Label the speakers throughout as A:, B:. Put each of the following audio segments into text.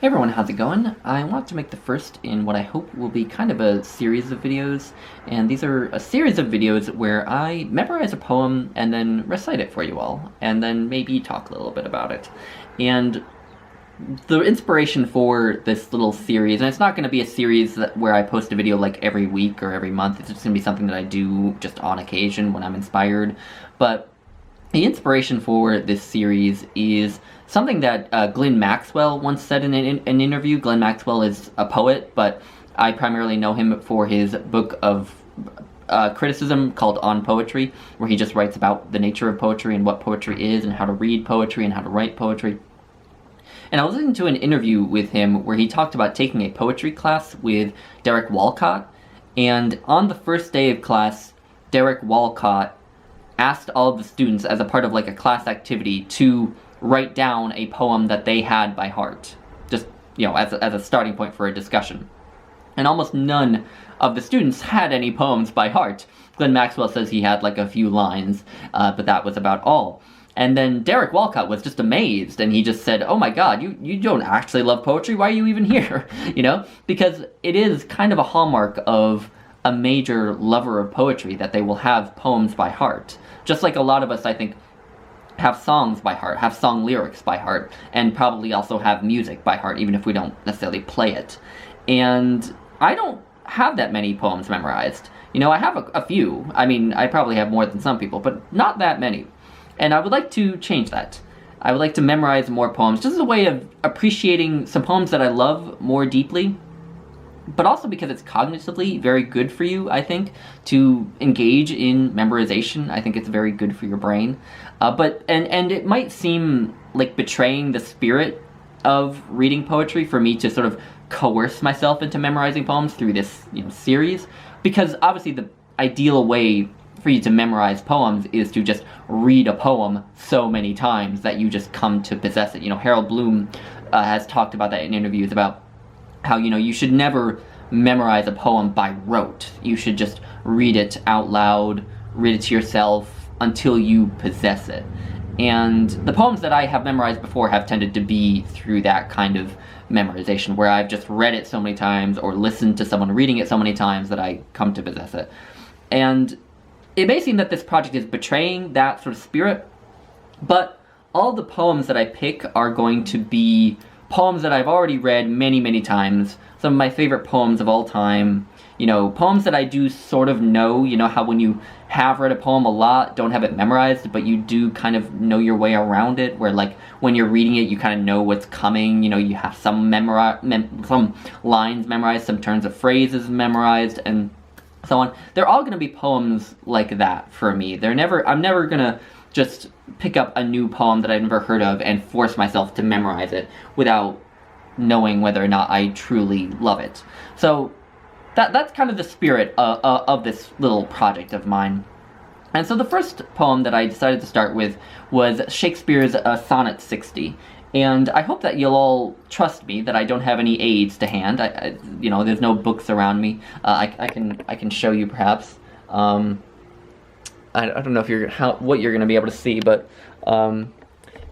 A: Hey everyone, how's it going? I want to make the first in what I hope will be kind of a series of videos, and these are a series of videos where I memorize a poem and then recite it for you all, and then maybe talk a little bit about it. And the inspiration for this little series, and it's not going to be a series where I post a video like every week or every month, it's just going to be something that I do just on occasion when I'm inspired, but the inspiration for this series is something that Glenn Maxwell once said in an interview. Glenn Maxwell is a poet, but I primarily know him for his book of criticism called On Poetry, where he just writes about the nature of poetry and what poetry is and how to read poetry and how to write poetry. And I was listening to an interview with him where he talked about taking a poetry class with Derek Walcott, and on the first day of class, Derek Walcott asked all of the students as a part of like a class activity to write down a poem that they had by heart, just, you know, as a starting point for a discussion. And almost none of the students had any poems by heart. Glenn Maxwell says he had like a few lines, but that was about all. And then Derek Walcott was just amazed, and he just said, "Oh my God, you don't actually love poetry? Why are you even here?" You know, because it is kind of a hallmark of a major lover of poetry that they will have poems by heart. Just like a lot of us, I think, have songs by heart, have song lyrics by heart, and probably also have music by heart, even if we don't necessarily play it. And I don't have that many poems memorized. You know, I have a few. I mean, I probably have more than some people, but not that many. And I would like to change that. I would like to memorize more poems, just as a way of appreciating some poems that I love more deeply, but also because it's cognitively very good for you, I think, to engage in memorization. I think it's very good for your brain. And it might seem like betraying the spirit of reading poetry for me to sort of coerce myself into memorizing poems through this, you know, series, because obviously the ideal way for you to memorize poems is to just read a poem so many times that you just come to possess it. You know, Harold Bloom has talked about that in interviews about how, you know, you should never memorize a poem by rote. You should just read it out loud, read it to yourself until you possess it. And the poems that I have memorized before have tended to be through that kind of memorization, where I've just read it so many times or listened to someone reading it so many times that I come to possess it. And it may seem that this project is betraying that sort of spirit, but all the poems that I pick are going to be poems that I've already read many, many times. Some of my favorite poems of all time. You know, poems that I do sort of know. You know how when you have read a poem a lot, don't have it memorized, but you do kind of know your way around it, where like when you're reading it, you kind of know what's coming. You know, you have some some lines memorized, some turns of phrases memorized, and so on. They're all going to be poems like that for me. I'm never going to just pick up a new poem that I've never heard of and force myself to memorize it without knowing whether or not I truly love it. So that's kind of the spirit of this little project of mine. And so the first poem that I decided to start with was Shakespeare's Sonnet 60. And I hope that you'll all trust me that I don't have any aids to hand. You know, there's no books around me. I can show you perhaps. I don't know if what you're going to be able to see, but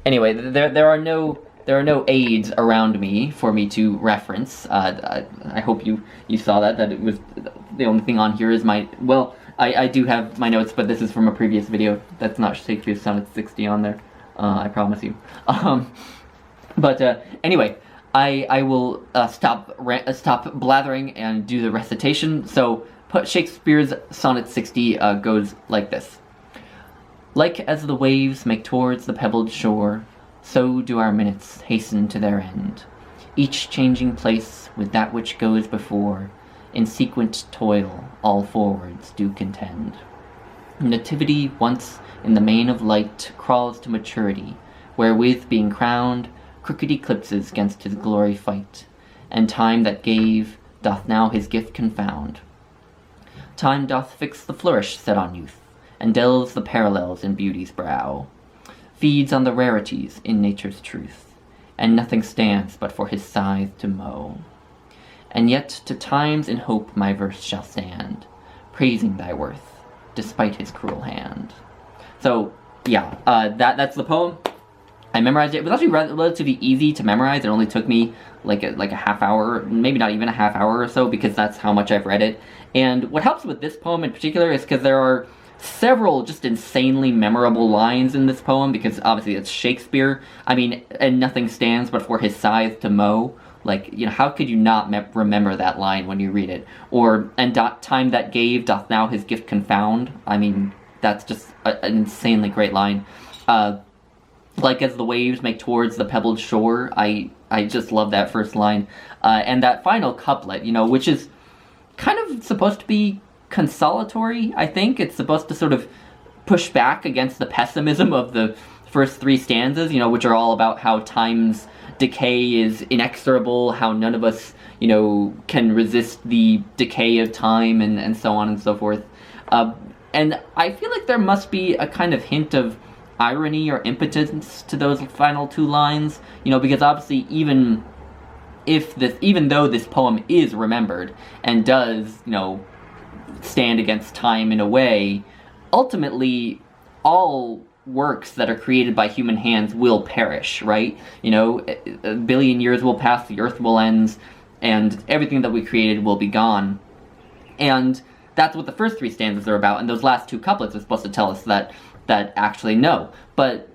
A: anyway, there are no aids around me for me to reference. I hope you saw that it was the only thing on here is I do have my notes, but this is from a previous video. That's not Shakespeare's Sonnet 60 on there. I promise you. Anyway, I will stop blathering and do the recitation. So Shakespeare's Sonnet 60 goes like this. Like as the waves make towards the pebbled shore, so do our minutes hasten to their end, each changing place with that which goes before, in sequent toil all forwards do contend. Nativity once in the main of light crawls to maturity, wherewith being crowned, crooked eclipses 'gainst his glory fight, and time that gave doth now his gift confound. Time doth fix the flourish set on youth, and delves the parallels in beauty's brow, feeds on the rarities in nature's truth, and nothing stands but for his scythe to mow. And yet to times in hope my verse shall stand, praising thy worth, despite his cruel hand. So, yeah, that's the poem. I memorized it. It was actually relatively easy to memorize. It only took me like a half hour, maybe not even a half hour or so, because that's how much I've read it. And what helps with this poem in particular is because there are several just insanely memorable lines in this poem, because obviously it's Shakespeare. I mean, and nothing stands but for his scythe to mow. Like, you know, how could you not remember that line when you read it? Or, and time that gave doth now his gift confound. I mean, that's just an insanely great line. Like as the waves make towards the pebbled shore. I just love that first line. And that final couplet, you know, which is kind of supposed to be consolatory, I think. It's supposed to sort of push back against the pessimism of the first three stanzas, you know, which are all about how time's decay is inexorable, how none of us, you know, can resist the decay of time, and so on and so forth. And I feel like there must be a kind of hint of irony or impotence to those final two lines, you know, because obviously even though this poem is remembered and does, you know, stand against time in a way, ultimately all works that are created by human hands will perish, right? You know, a billion years will pass, the earth will end, and everything that we created will be gone. And that's what the first three stanzas are about, and those last two couplets are supposed to tell us that actually no. But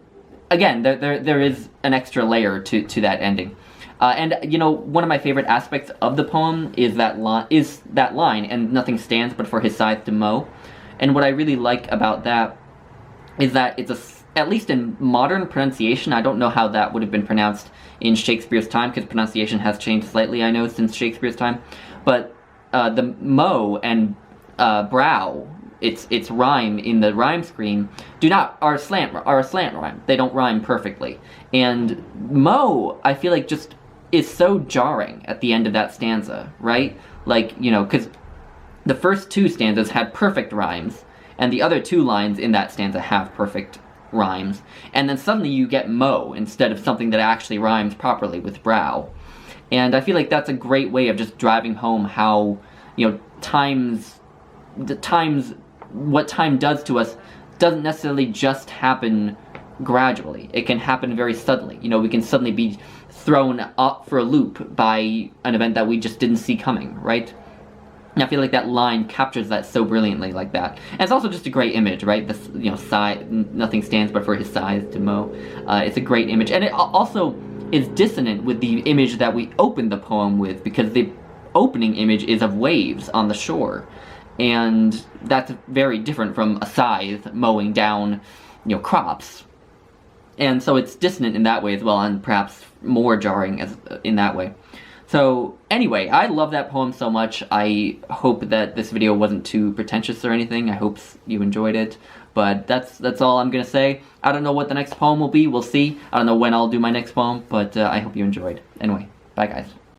A: again, there is an extra layer to that ending. And you know, one of my favorite aspects of the poem is that line, and nothing stands but for his scythe to mow. And what I really like about that is that it's at least in modern pronunciation, I don't know how that would have been pronounced in Shakespeare's time, because pronunciation has changed slightly, I know, since Shakespeare's time. But the mow and brow, its rhyme in the rhyme scheme are a slant rhyme. They don't rhyme perfectly. And mow, I feel like, just is so jarring at the end of that stanza, right? Like, you know, because the first two stanzas had perfect rhymes, and the other two lines in that stanza have perfect rhymes, and then suddenly you get mow instead of something that actually rhymes properly with brow. And I feel like that's a great way of just driving home how, you know, what time does to us doesn't necessarily just happen gradually. It can happen very suddenly. You know, we can suddenly be thrown up for a loop by an event that we just didn't see coming, right? And I feel like that line captures that so brilliantly like that. And it's also just a great image, right? This, you know, nothing stands but for his scythe to mow. It's a great image. And it also is dissonant with the image that we open the poem with, because the opening image is of waves on the shore. And that's very different from a scythe mowing down, you know, crops. And so it's dissonant in that way as well, and perhaps more jarring in that way. So anyway, I love that poem so much. I hope that this video wasn't too pretentious or anything. I hope you enjoyed it. But that's all I'm gonna say. I don't know what the next poem will be. We'll see. I don't know when I'll do my next poem, but I hope you enjoyed. Anyway, bye guys.